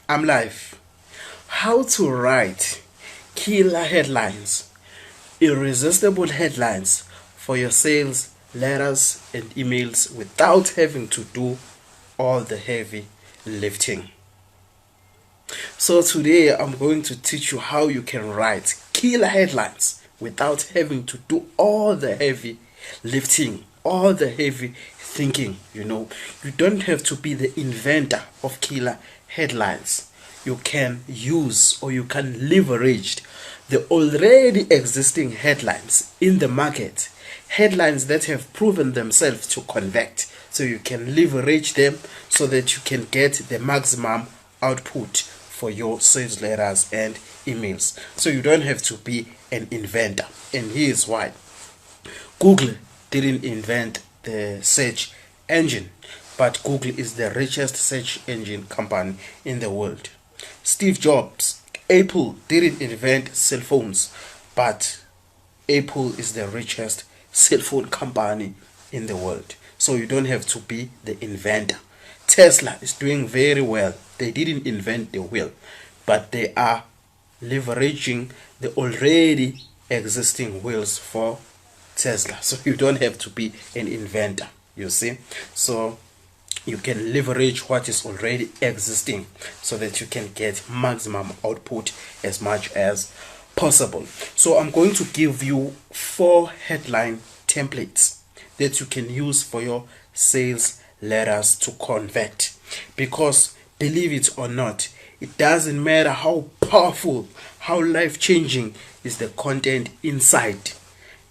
I'm live. How to write killer headlines, irresistible headlines for your sales letters and emails without having to do all the heavy lifting. So today I'm going to teach you how you can write killer headlines without having to do all the heavy lifting, all the heavy thinking. You don't have to be the inventor of killer headlines. You can use or you can leverage the already existing headlines in the market, headlines that have proven themselves to convert. So you can leverage them so that you can get the maximum output for your sales letters and emails. So you don't have to be an inventor. And here's why. Google didn't invent the search engine, but Google is the richest search engine company in the world. Steve Jobs, Apple didn't invent cell phones, but Apple is the richest cell phone company in the world. So you don't have to be the inventor. Tesla is doing very well. They didn't invent the wheel, but they are leveraging the already existing wheels for Tesla. So you don't have to be an inventor, you see. So you can leverage what is already existing so that you can get maximum output as much as possible. So I'm going to give you 4 headline templates that you can use for your sales letters to convert, because believe it or not, it doesn't matter how powerful, how life-changing is the content inside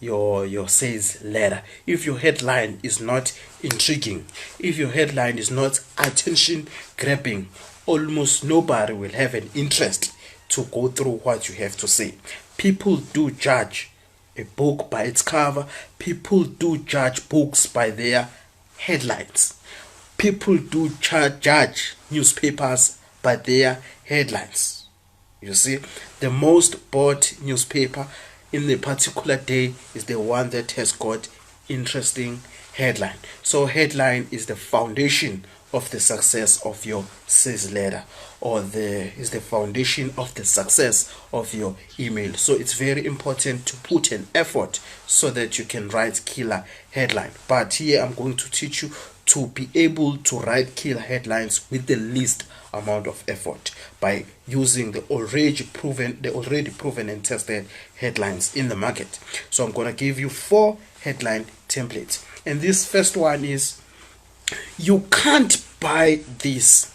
your sales letter. If your headline is not intriguing, if your headline is not attention grabbing, almost nobody will have an interest to go through what you have to say. People do judge a book by its cover. People do judge books by their headlines. People do judge newspapers by their headlines. You see, the most bought newspaper in the particular day is the one that has got interesting headline. So headline is the foundation of the success of your sales letter, or is the foundation of the success of your email. So it's very important to put an effort so that you can write killer headline. But here I'm going to teach you to be able to write killer headlines with the least amount of effort by using the already proven and tested headlines in the market. So I'm going to give you 4 headline templates. And this first one is, you can't buy this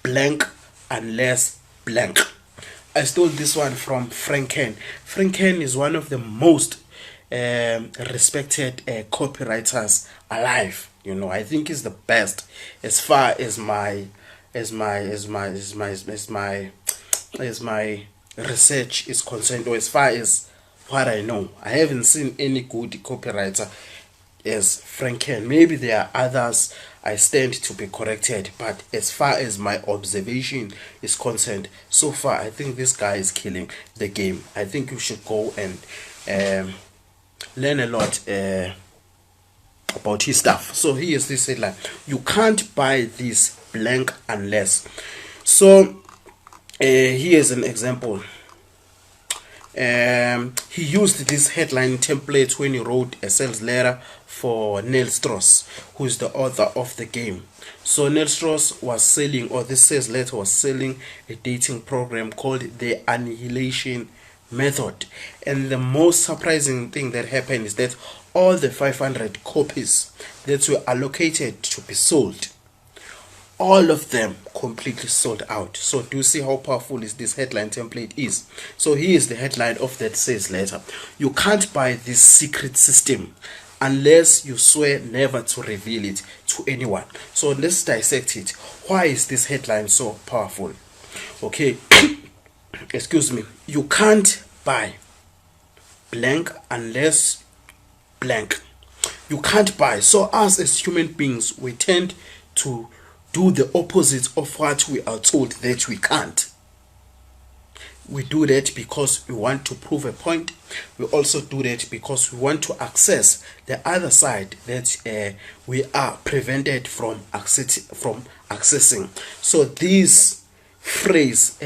blank unless blank. I stole this one from Frank Kern. Frank Kern is one of the most respected copywriters alive. I think he's the best as far as my research is concerned, or as far as what I know. I haven't seen any good copywriter as Frank Kern. Maybe there are others, I stand to be corrected, but as far as my observation is concerned, so far I think this guy is killing the game. I think you should go and learn a lot about his stuff. So here's this headline: you can't buy this blank unless. So here's an example. He used this headline template when he wrote a sales letter for Neil Strauss, who is the author of The Game. So Neil Strauss was selling, or this sales letter was selling, a dating program called the Annihilation Method. And the most surprising thing that happened is that all the 500 copies that were allocated to be sold, all of them completely sold out. So do you see how powerful is this headline template is? So here is the headline of that sales letter: you can't buy this secret system unless you swear never to reveal it to anyone. So let's dissect it. Why is this headline so powerful? Okay, excuse me. You can't buy blank unless blank. You can't buy. So us as human beings, we tend to do the opposite of what we are told that we can't. We do that because we want to prove a point. We also do that because we want to access the other side that we are prevented from accessing. So this phrase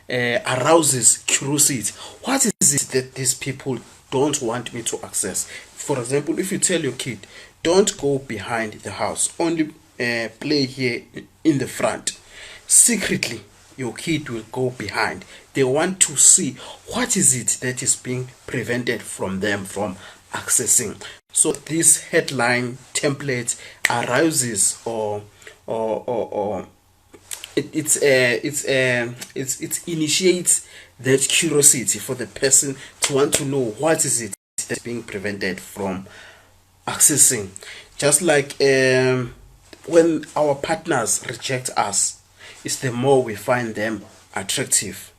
arouses curiosity. What is it that these people don't want me to access? For example, if you tell your kid, don't go behind the house, only play here in the front, secretly your kid will go behind. They want to see what is it that is being prevented from them from accessing. So this headline template arouses or it initiates that curiosity for the person to want to know what is it that's being prevented from accessing. Just like when our partners reject us, it's the more we find them attractive.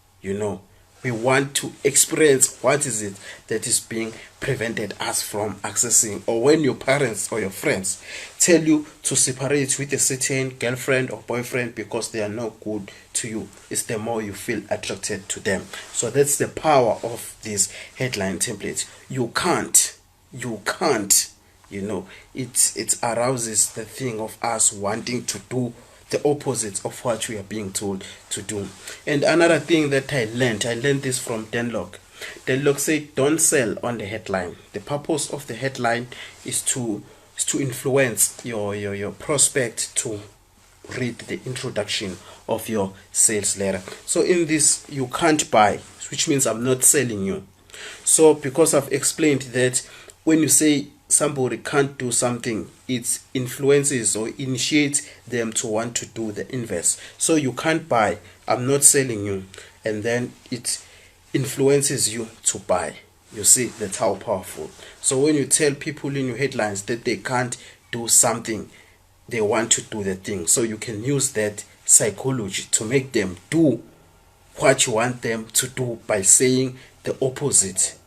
We want to experience what is it that is being prevented us from accessing. Or when your parents or your friends tell you to separate with a certain girlfriend or boyfriend because they are not good to you, it's the more you feel attracted to them. So that's the power of this headline template. You can't it arouses the thing of us wanting to do the opposite of what we are being told to do. And another thing that I learned this from Denlock. Denlock said, don't sell on the headline. The purpose of the headline is to influence your prospect to read the introduction of your sales letter. So in this, you can't buy, which means I'm not selling you. So because I've explained that when you say somebody can't do something, it influences or initiates them to want to do the inverse. So you can't buy, I'm not selling you, and then it influences you to buy. You see, that's how powerful. So when you tell people in your headlines that they can't do something, they want to do the thing. So you can use that psychology to make them do what you want them to do by saying the opposite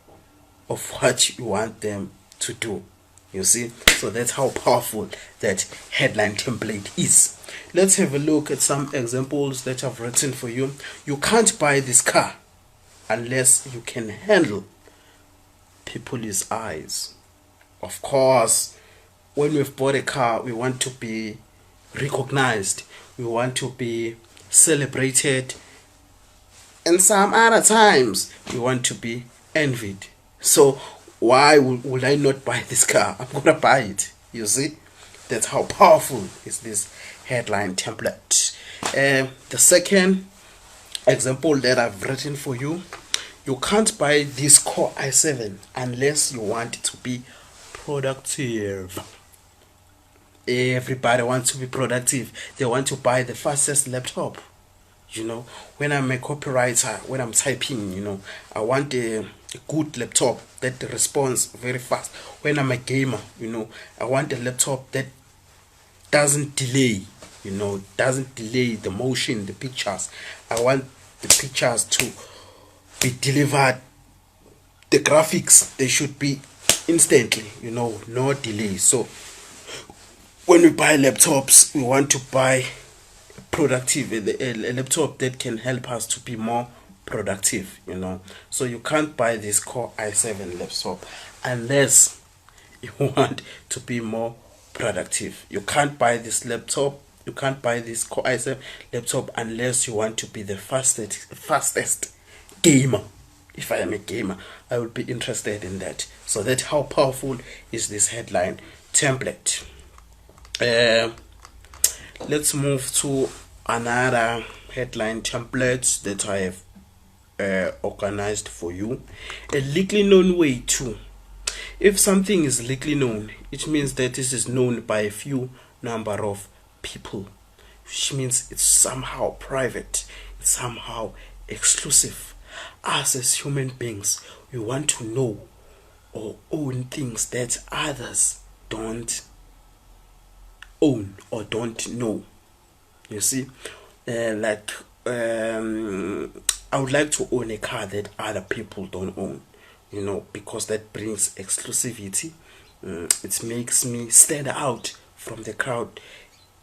of what you want them to do. You see, so that's how powerful that headline template is. Let's have a look at some examples that I've written for you. You can't buy this car unless you can handle people's eyes. Of course, when we've bought a car, we want to be recognized, we want to be celebrated, and some other times we want to be envied. So why would I not buy this car? I'm gonna buy it. You see, that's how powerful is this headline template. The second example that I've written for you, you can't buy this Core i7 unless you want it to be productive. Everybody wants to be productive. They want to buy the fastest laptop. When I'm a copywriter, when I'm typing, I want a good laptop that responds very fast. When I'm a gamer, I want a laptop that doesn't delay, doesn't delay the motion, the pictures. I want the pictures to be delivered. The graphics, they should be instantly, no delay. So when we buy laptops, we want to buy productive, a laptop that can help us to be more productive. So you can't buy this Core i7 laptop unless you want to be more productive. You can't buy this laptop, you can't buy this Core i7 laptop unless you want to be the fastest gamer. If I am a gamer, I would be interested in that. So that's how powerful is this headline template. Let's move to another headline template that I have organized for you. A legally known way too. If something is legally known, it means that this is known by a few number of people, which means it's somehow private, it's somehow exclusive. Us as human beings, we want to know or own things that others don't own or don't know. You see, I would like to own a car that other people don't own, because that brings exclusivity. It makes me stand out from the crowd.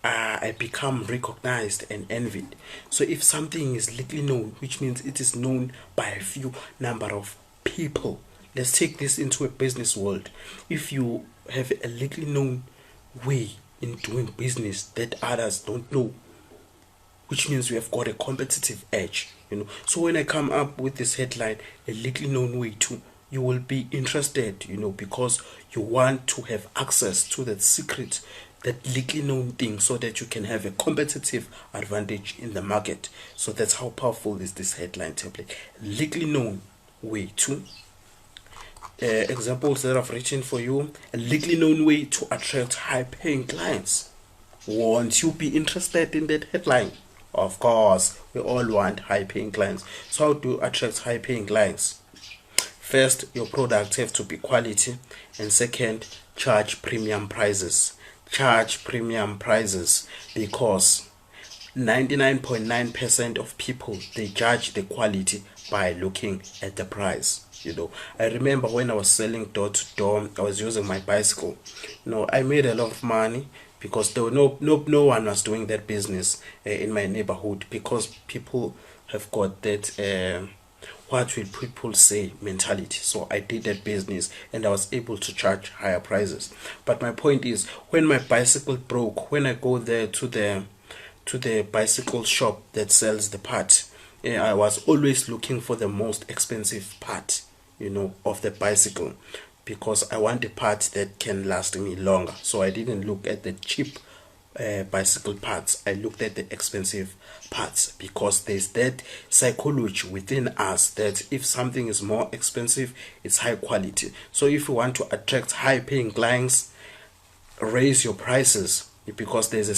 I become recognized and envied. So if something is legally known, which means it is known by a few number of people. Let's take this into a business world. If you have a legally known way in doing business that others don't know, which means you have got a competitive edge. So when I come up with this headline, a little known way to, you will be interested, because you want to have access to that secret, that little known thing, so that you can have a competitive advantage in the market. So that's how powerful is this headline template. Little known way to. Examples that I've written for you: a little known way to attract high paying clients. Won't you be interested in that headline? Of course, we all want high paying clients. So how to attract high paying clients? First, your products have to be quality, and second, charge premium prices. Charge premium prices, because 99.9% of people, they judge the quality by looking at the price. I remember when I was selling door to door, I was using my bicycle. I made a lot of money because there were no one was doing that business in my neighborhood, because people have got that what will people say mentality. So I did that business and I was able to charge higher prices. But my point is, when my bicycle broke, when I go there to the bicycle shop that sells the part, I was always looking for the most expensive part, of the bicycle, because I want a part that can last me longer. So I didn't look at the cheap bicycle parts. I looked at the expensive parts, because there's that psychology within us that if something is more expensive, it's high quality. So if you want to attract high paying clients, raise your prices, because there's a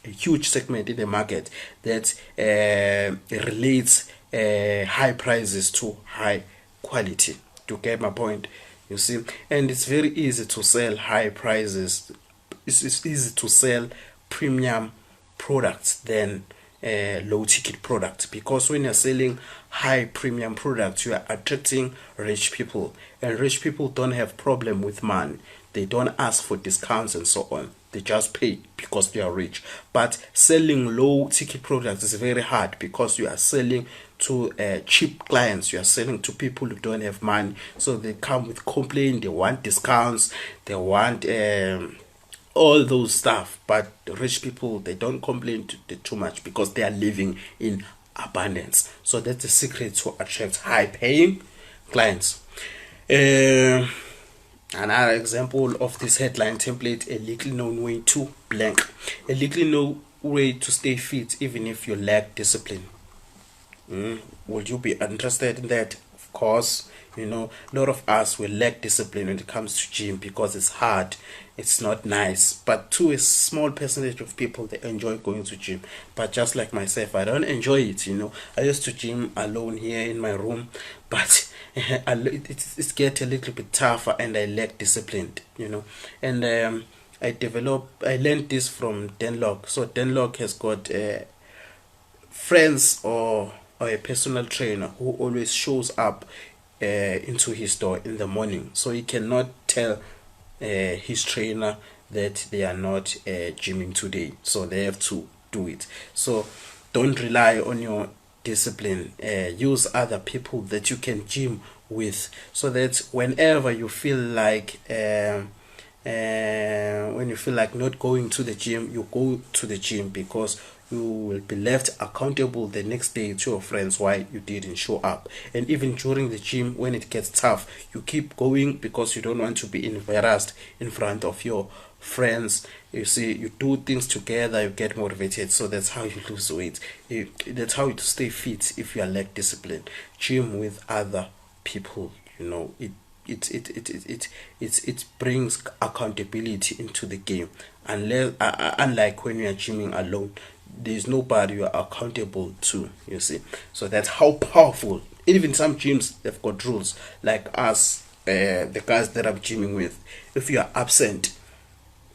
huge segment in the market that relates high prices to high quality. To get my point, you see. And it's very easy to sell high prices. It's easy to sell premium products than low ticket products, because when you're selling high premium products, you are attracting rich people, and rich people don't have problem with money. They don't ask for discounts and so on. They just pay because they are rich. But selling low ticket products is very hard, because you are selling to cheap clients. You are selling to people who don't have money, so they come with complaint. They want discounts, they want all those stuff. But rich people, they don't complain too much, because they are living in abundance. So that's the secret to attract high paying clients. Another example of this headline template: a little known way to blank. A little known way to stay fit even if you lack discipline. Would you be interested in that? Of course. A lot of us will lack discipline when it comes to gym, because it's hard, it's not nice. But to a small percentage of people, they enjoy going to gym. But just like myself, I don't enjoy it. I used to gym alone here in my room, but it's get a little bit tougher, and I lack discipline. And I learned this from Denlock. So Denlock has got friends or a personal trainer who always shows up into his store in the morning. So he cannot tell his trainer that they are not gymming today, so they have to do it. So don't rely on your discipline. Use other people that you can gym with, so that whenever you feel like not going to the gym, you go to the gym, because you will be left accountable the next day to your friends why you didn't show up. And even during the gym, when it gets tough, you keep going, because you don't want to be embarrassed in front of your friends. You see, you do things together, you get motivated. So that's how you lose weight. That's how you stay fit if you lack discipline. Gym with other people. It brings accountability into the game. Unlike when you are gymming alone, there's nobody you are accountable to. You see, so that's how powerful. Even some gyms, they've got rules. Like us, the guys that I'm gymming with, if you are absent,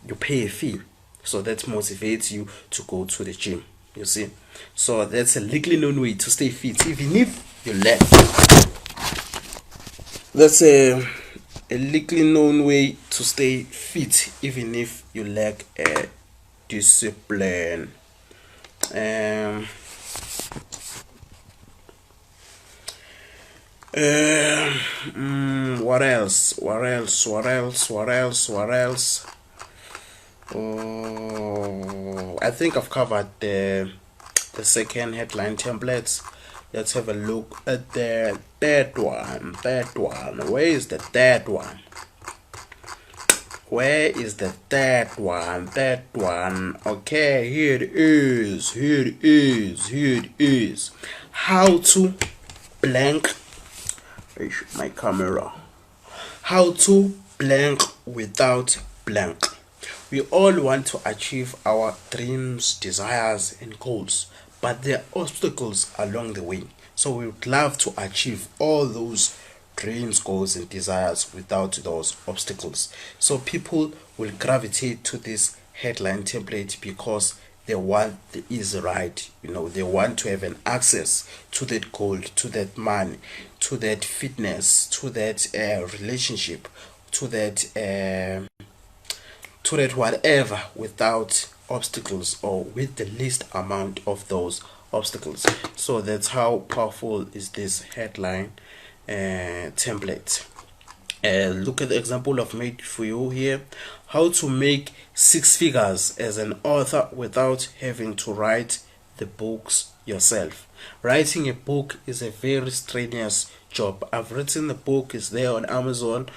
you pay a fee. So that motivates you to go to the gym. You see, so that's a legally known way to stay fit, even if you lack. That's a legally known way to stay fit, even if you lack discipline. What else? I think I've covered the second headline template. Let's have a look at the third one. Where is the third one? Where is the third one? Okay, here it is. How to blank. My camera. How to blank without blank. We all want to achieve our dreams, desires, and goals, but there are obstacles along the way. So we would love to achieve all those dreams, goals, and desires without those obstacles. So people will gravitate to this headline template because they want the easy ride. They want to have an access to that goal, to that money, to that fitness, to that relationship, to that whatever, without obstacles, or with the least amount of those obstacles. So that's how powerful is this headline template. Look at the example I've made for you here. How to make 6 figures as an author without having to write the books yourself. Writing a book is a very strenuous job. I've written the book, it's there on Amazon.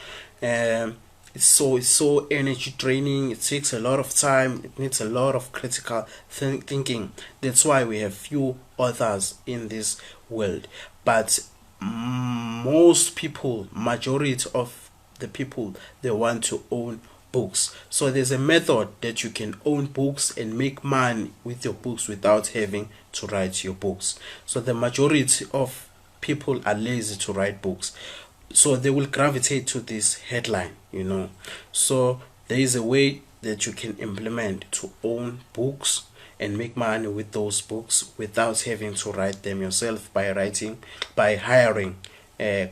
It's so energy draining. It takes a lot of time. It needs a lot of critical thinking. That's why we have few authors in this world. But majority of the people, they want to own books. So there's a method that you can own books and make money with your books without having to write your books. So the majority of people are lazy to write books, so they will gravitate to this headline. So there is a way that you can implement to own books and make money with those books without having to write them yourself, by hiring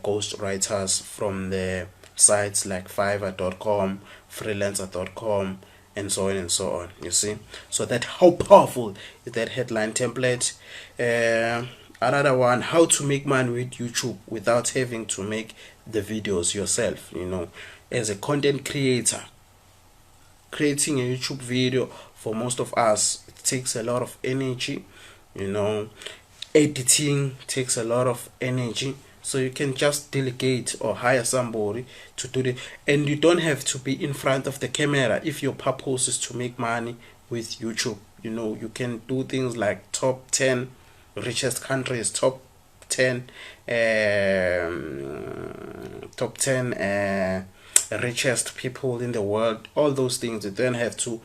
ghost writers from the sites like Fiverr.com, freelancer.com, and so on and so on. You see, so that how powerful is that headline template. Another one, how to make money with YouTube without having to make the videos yourself. As a content creator, creating a YouTube video, for most of us, it takes a lot of energy. Editing takes a lot of energy. So you can just delegate or hire somebody to do it, and you don't have to be in front of the camera if your purpose is to make money with YouTube. You can do things like top 10 richest countries, top 10 richest people in the world. All those things, you don't have to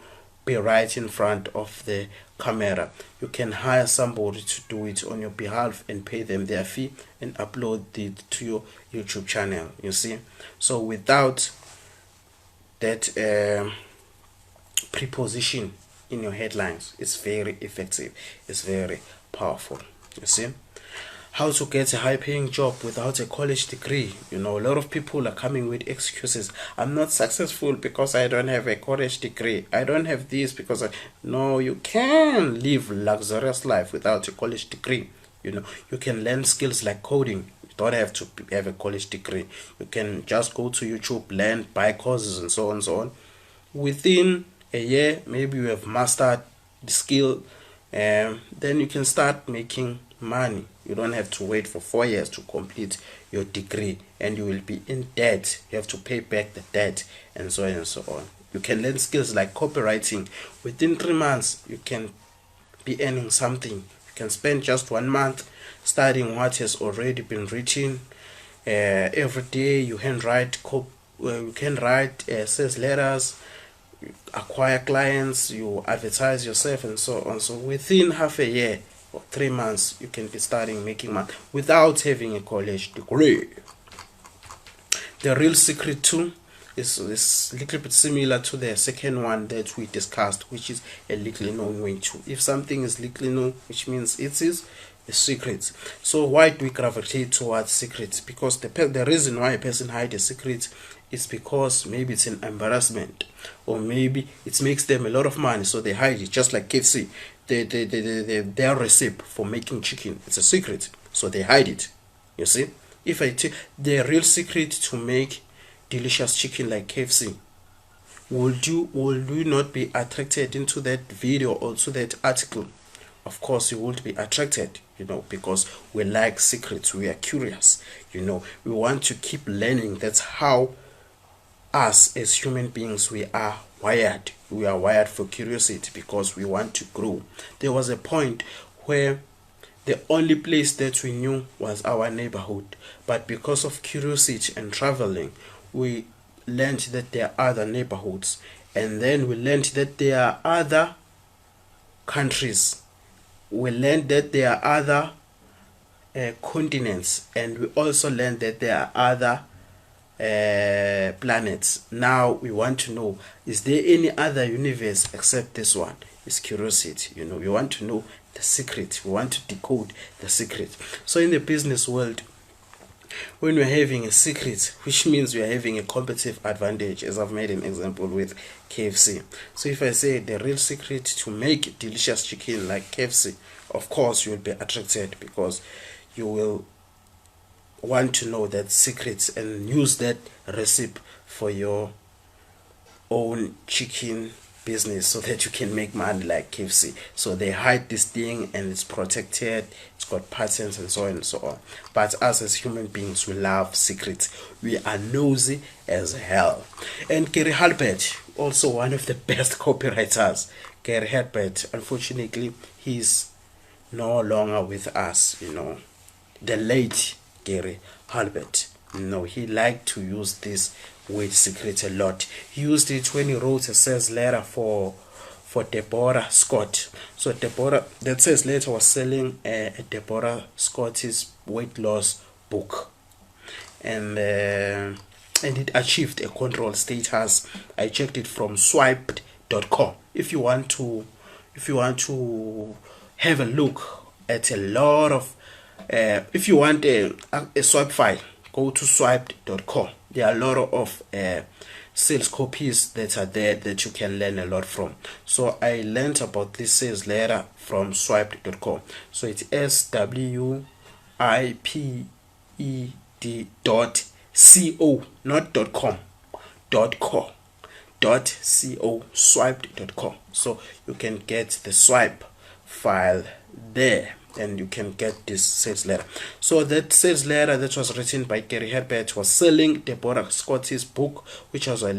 be right in front of the camera. You can hire somebody to do it on your behalf and pay them their fee and upload it to your YouTube channel. You see, so without that preposition in your headlines, it's very effective, it's very powerful. You see, how to get a high-paying job without a college degree. A lot of people are coming with excuses. I'm not successful because I don't have a college degree. I don't have this because No, you can live luxurious life without a college degree. You can learn skills like coding. You don't have to have a college degree. You can just go to YouTube, learn, buy courses, and so on and so on. Within a year, maybe you have mastered the skill, then you can start making money. You don't have to wait for 4 years to complete your degree, and you will be in debt. You have to pay back the debt, and so on and so on. You can learn skills like copywriting. Within 3 months, you can be earning something. You can spend just 1 month studying what has already been written. Every day you can write sales letters, acquire clients, you advertise yourself, and so on. So within half a year or 3 months, you can be starting making money without having a college degree. The real secret too is a little bit similar to the second one that we discussed, which is a little known way too. If something is little known, which means it is a secret. So why do we gravitate towards secrets? Because the reason why a person hides a secret is because maybe it's an embarrassment, or maybe it makes them a lot of money, so they hide it. Just like KFC, their recipe for making chicken, it's a secret, so they hide it. You see, if I take the real secret to make delicious chicken like KFC, would you not be attracted into that video or to that article? of course you would be attracted, because we like secrets, we are curious, we want to keep learning. That's how us as human beings we are wired. We are wired for curiosity because we want to grow. There was a point where the only place that we knew was our neighborhood, but because of curiosity and traveling, we learned that there are other neighborhoods, and then we learned that there are other countries. We learned that there are other continents, and we also learned that there are other planets. Now we want to know, is there any other universe except this one? It's curiosity. We want to know the secret. We want to decode the secret. So in the business world, when we're having a secret, which means we are having a competitive advantage, as I've made an example with KFC. So if I say the real secret to make delicious chicken like KFC, of course you will be attracted because you will want to know that secret and use that recipe for your own chicken business so that you can make money like KFC. So they hide this thing and it's protected, it's got patents and so on and so on. But us as human beings, we love secrets. We are nosy as hell. And Gary Halbert, also one of the best copywriters. Gary Halbert, unfortunately, he's no longer with us, the late Gary Halbert. He liked to use this word secret a lot. He used it when he wrote a sales letter for Deborah Scott. So that sales letter was selling Deborah Scott's weight loss book, and it achieved a control status. I checked it from swiped.com. If you want to have a look at a lot of if you want a swipe file, go to swiped.com. There are a lot of sales copies that are there that you can learn a lot from. So I learned about this sales letter from swiped.com. So it's swiped.co, not .com, .co, swiped.com. So you can get the swipe file there, and you can get this sales letter. So that sales letter that was written by Gary Herbert was selling Deborah Scott's book, which was a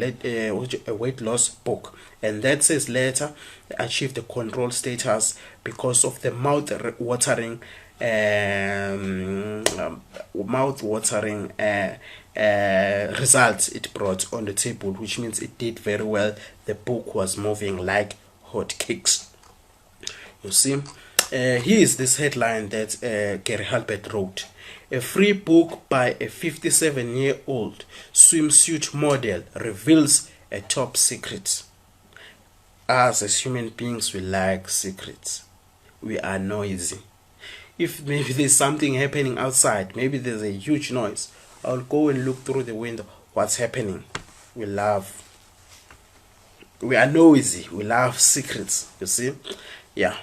weight loss book. And that sales letter achieved the control status because of the mouth-watering results it brought on the table, which means it did very well. The book was moving like hotcakes. You see, here is this headline that Gary Halbert wrote. A free book by a 57-year-old swimsuit model reveals a top secret. Us as human beings, we like secrets. We are noisy. If maybe there's something happening outside, maybe there's a huge noise, I'll go and look through the window. What's happening? We are noisy. We love secrets. You see? Yeah.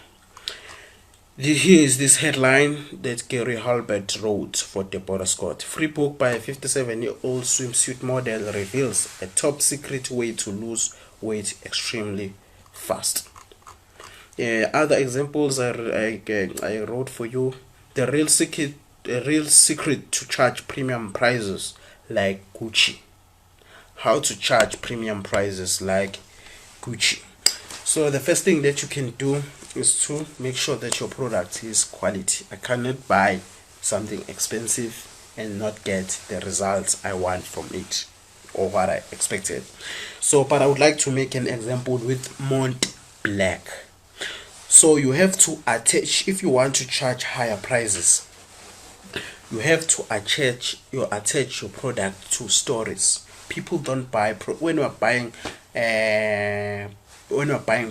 Here is this headline that Gary Halbert wrote for Deborah Scott. Free book by a 57-year-old swimsuit model reveals a top secret way to lose weight extremely fast. Other examples I wrote for you. The real secret to charge premium prices like Gucci. How to charge premium prices like Gucci. So the first thing that you can do is to make sure that your product is quality. I cannot buy something expensive and not get the results I want from it or what I expected. So, but I would like to make an example with Mont Blanc. So you have to attach, if you want to charge higher prices, you have to attach your product to stories. People don't buy when you're buying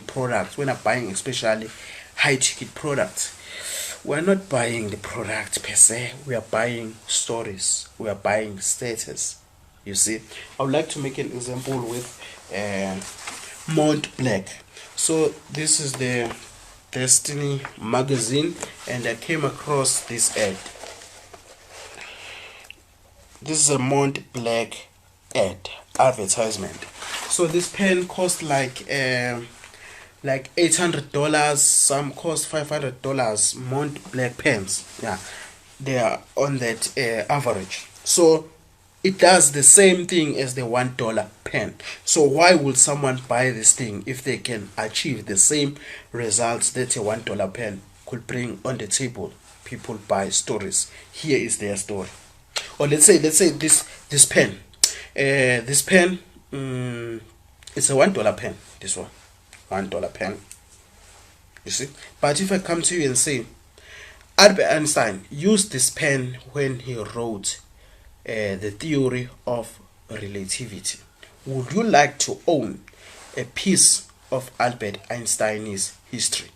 products, when you're buying especially high ticket products, we're not buying the product per se, we are buying stories, we are buying status. You see, I would like to make an example with Mont Blanc. So this is the Destiny magazine, and I came across this ad. This is a Mont Blanc advertisement. So this pen cost like like $800, some cost $500. Mont Black pens, yeah, they are on that average. So it does the same thing as the $1 pen. So why would someone buy this thing if they can achieve the same results that a $1 pen could bring on the table? People buy stories. Here is their story. Or let's say this pen. This pen, it's a $1 pen. This one, $1 pen. You see. But if I come to you and say, Albert Einstein used this pen when he wrote the theory of relativity, would you like to own a piece of Albert Einstein's history?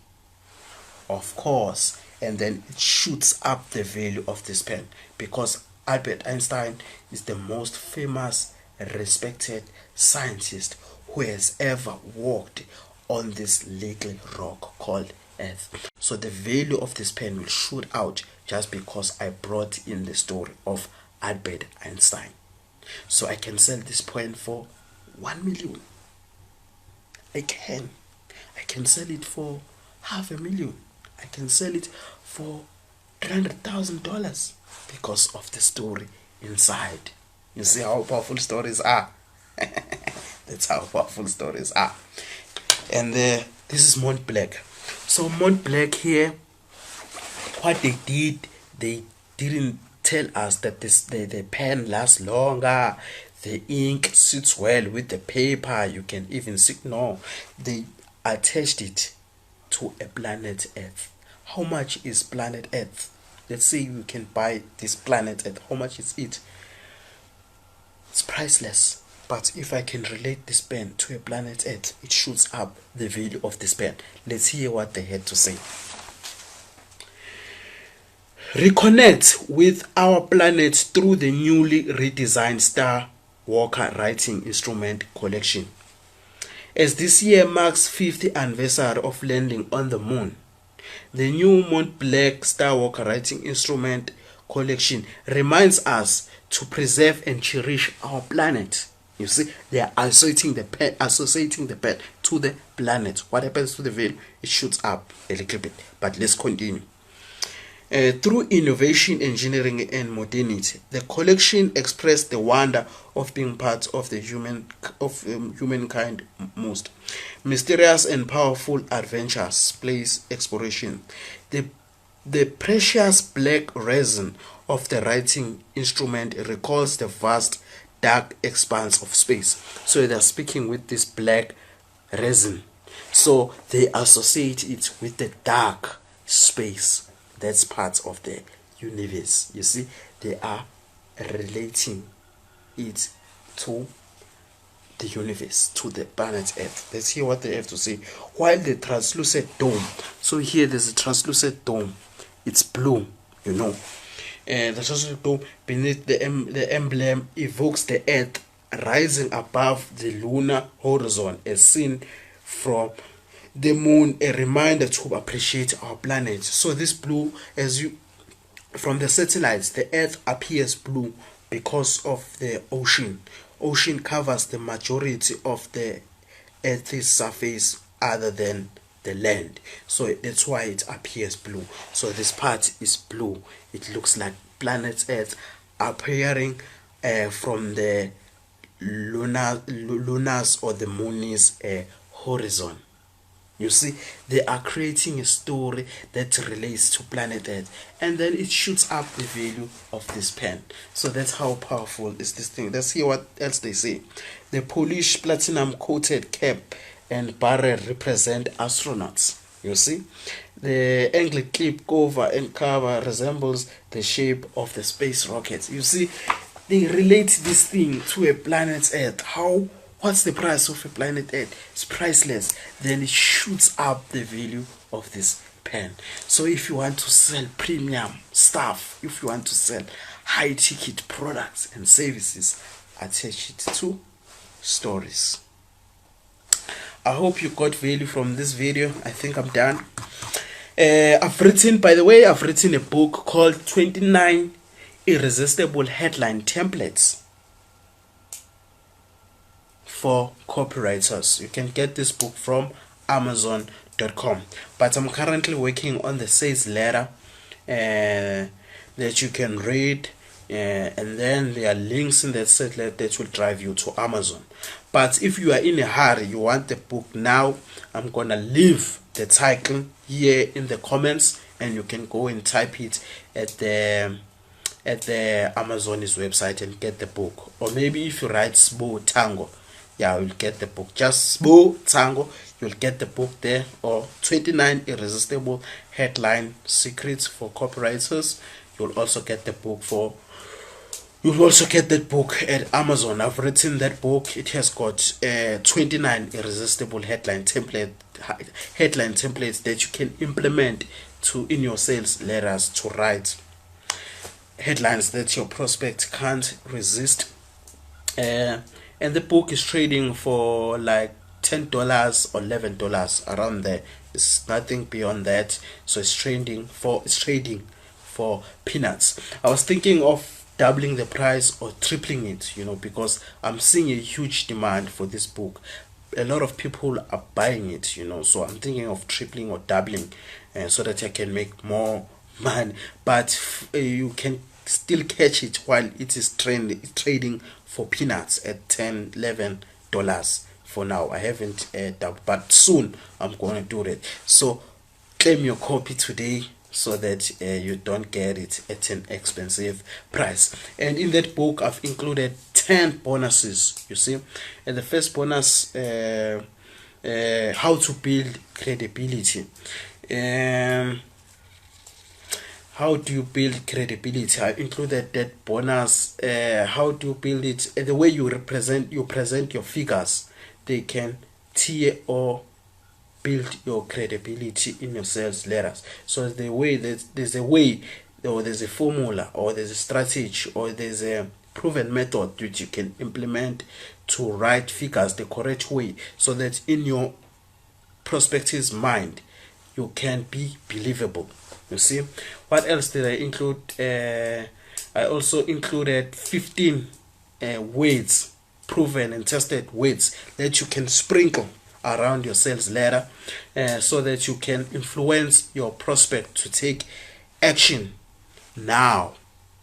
Of course. And then it shoots up the value of this pen, because Albert Einstein is the most famous, respected scientist who has ever walked on this little rock called Earth. So the value of this pen will shoot out just because I brought in the story of Albert Einstein. So I can sell this pen for 1 million. I can sell it for $500,000. I can sell it for $300,000 because of the story inside. You see how powerful stories are. That's how powerful stories are. And this is Mont Black. So Mont Black here, what they did, they didn't tell us that the pen lasts longer, the ink sits well with the paper, you can even see. No, they attached it to a planet Earth. How much is planet Earth? Let's say you can buy this planet Earth. How much is it? It's priceless. But if I can relate this pen to a planet Earth, it shoots up the value of this pen. Let's hear what they had to say. Reconnect with our planet through the newly redesigned Star Walker writing instrument collection. As this year marks 50th anniversary of landing on the moon, the new Mont Black Star Walker writing instrument collection reminds us to preserve and cherish our planet. You see, they are associating the pen to the planet. What happens to the value? It shoots up a little bit. But let's continue. Through innovation, engineering, and modernity, the collection expressed the wonder of being part of the humankind most mysterious and powerful adventures, space exploration. The precious black resin of the writing instrument recalls the vast, dark expanse of space. So they're speaking with this black resin. So they associate it with the dark space. That's part of the universe. You see, they are relating it to the universe, to the planet Earth. Let's hear what they have to say. While the translucent dome, so here there's a translucent dome, it's blue, you know. The translucent dome beneath the emblem evokes the Earth rising above the lunar horizon as seen from the moon, a reminder to appreciate our planet. So this blue, from the satellites, the Earth appears blue because of the ocean. Ocean covers the majority of the Earth's surface other than the land. So that's why it appears blue. So this part is blue. It looks like planet Earth appearing from the lunar or the moon's horizon. You see, they are creating a story that relates to planet Earth, and then it shoots up the value of this pen. So that's how powerful is this thing. Let's hear what else they say. The polished platinum coated cap and barrel represent astronauts. You see, the angle clip cover resembles the shape of the space rockets. You see, they relate this thing to a planet Earth. What's the price of a planet Earth? It's priceless. Then it shoots up the value of this pen. So if you want to sell premium stuff, if you want to sell high ticket products and services, attach it to stories. I hope you got value from this video. I think I'm done. I've written a book called 29 Irresistible Headline Templates for Copywriters. You can get this book from Amazon.com. But I'm currently working on the sales letter that you can read, and then there are links in that sales letter that will drive you to Amazon. But if you are in a hurry, you want the book now, I'm gonna leave the title here in the comments, and you can go and type it at the Amazon's website and get the book. Or maybe if you write Sbo Tango, yeah, you'll get the book. Just Sbo Tango, you'll get the book there. Or 29 Irresistible Headline Secrets for Copywriters. You'll also get the book You'll also get that book at Amazon. I've written that book. It has got 29 irresistible headline templates that you can implement in your sales letters to write headlines that your prospect can't resist. And the book is trading for like $10 or $11 around there. It's nothing beyond that. So it's trading for peanuts. I was thinking of doubling the price or tripling it, because I'm seeing a huge demand for this book. A lot of people are buying it, so I'm thinking of tripling or doubling so that I can make more money. But you can still catch it while it is trading for peanuts at $10, $11 for now. I haven't doubled, but soon I'm going to do it. So claim your copy today, so that you don't get it at an expensive price. And in that book, I've included 10 bonuses, you see. And the first bonus, how to build credibility. How do you build credibility? I included that bonus. How do you build it? The way you present your figures, they can tear or build your credibility in your sales letters. So there's a way, or there's a formula, or there's a strategy, or there's a proven method that you can implement to write figures the correct way, so that in your prospect's mind you can be believable. You see, what else did I include? I also included 15 words, proven and tested words that you can sprinkle around your sales letter, so that you can influence your prospect to take action now,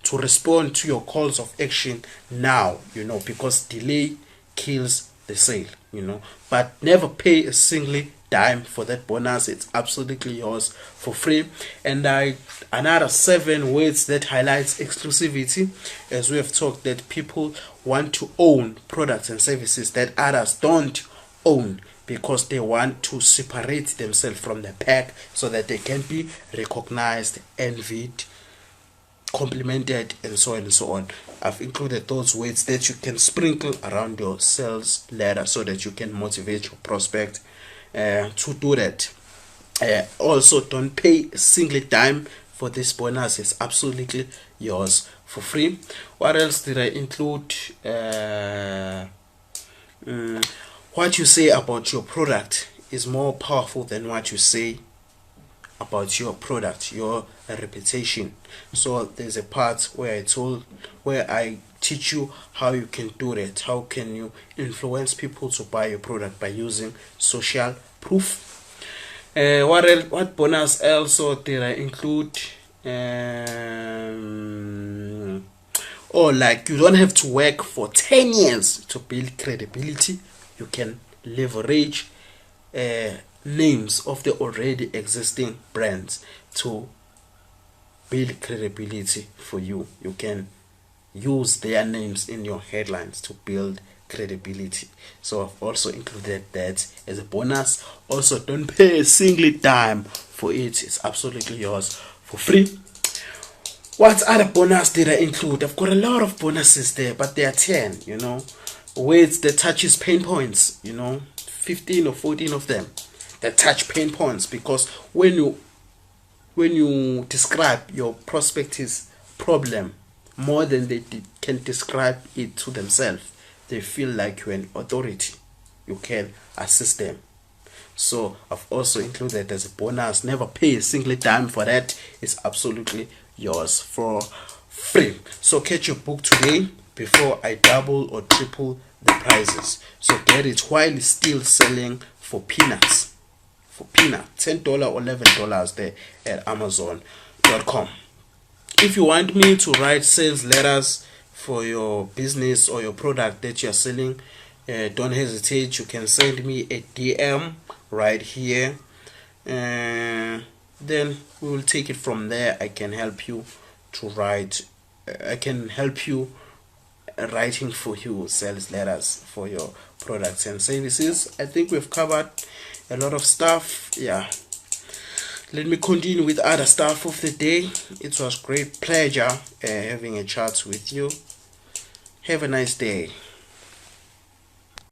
to respond to your calls of action now, because delay kills the sale, but never pay a single dime for that bonus. It's absolutely yours for free. And another 7 words that highlights exclusivity, as we have talked, that people want to own products and services that others don't own, because they want to separate themselves from the pack, so that they can be recognized, envied, complimented, and so on and so on. I've included those words that you can sprinkle around your sales letter, so that you can motivate your prospect to do that. Also, don't pay a single dime for this bonus. It's absolutely yours for free. What else did I include? What you say about your product is more powerful than what you say about your product, your reputation. So there's a part where I teach you how you can do that. How can you influence people to buy your product by using social proof? What bonus also did I include? Like, you don't have to work for 10 years to build credibility. You can leverage names of the already existing brands to build credibility for you. You can use their names in your headlines to build credibility. So I've also included that as a bonus. Also, don't pay a single dime for it. It's absolutely yours for free. What other bonus did I include? I've got a lot of bonuses there, but there are 10, words that touches pain points, 15 or 14 of them that touch pain points, because when you describe your prospect's problem more than they can describe it to themselves, they feel like you're an authority. You can assist them. So I've also included as a bonus. Never pay a single dime for that. It's absolutely yours for free. So catch your book today before I double or triple the prices. So get it while it's still selling for peanuts. for peanut, $10 or $11 there at Amazon.com. If you want me to write sales letters for your business or your product that you're selling, don't hesitate. You can send me a DM right here, and then we will take it from there. I can help you to write. I can help you writing for you sales letters for your products and services. I think we've covered a lot of stuff. Yeah, let me continue with other stuff of the day. It was great pleasure having a chat with you. Have a nice day.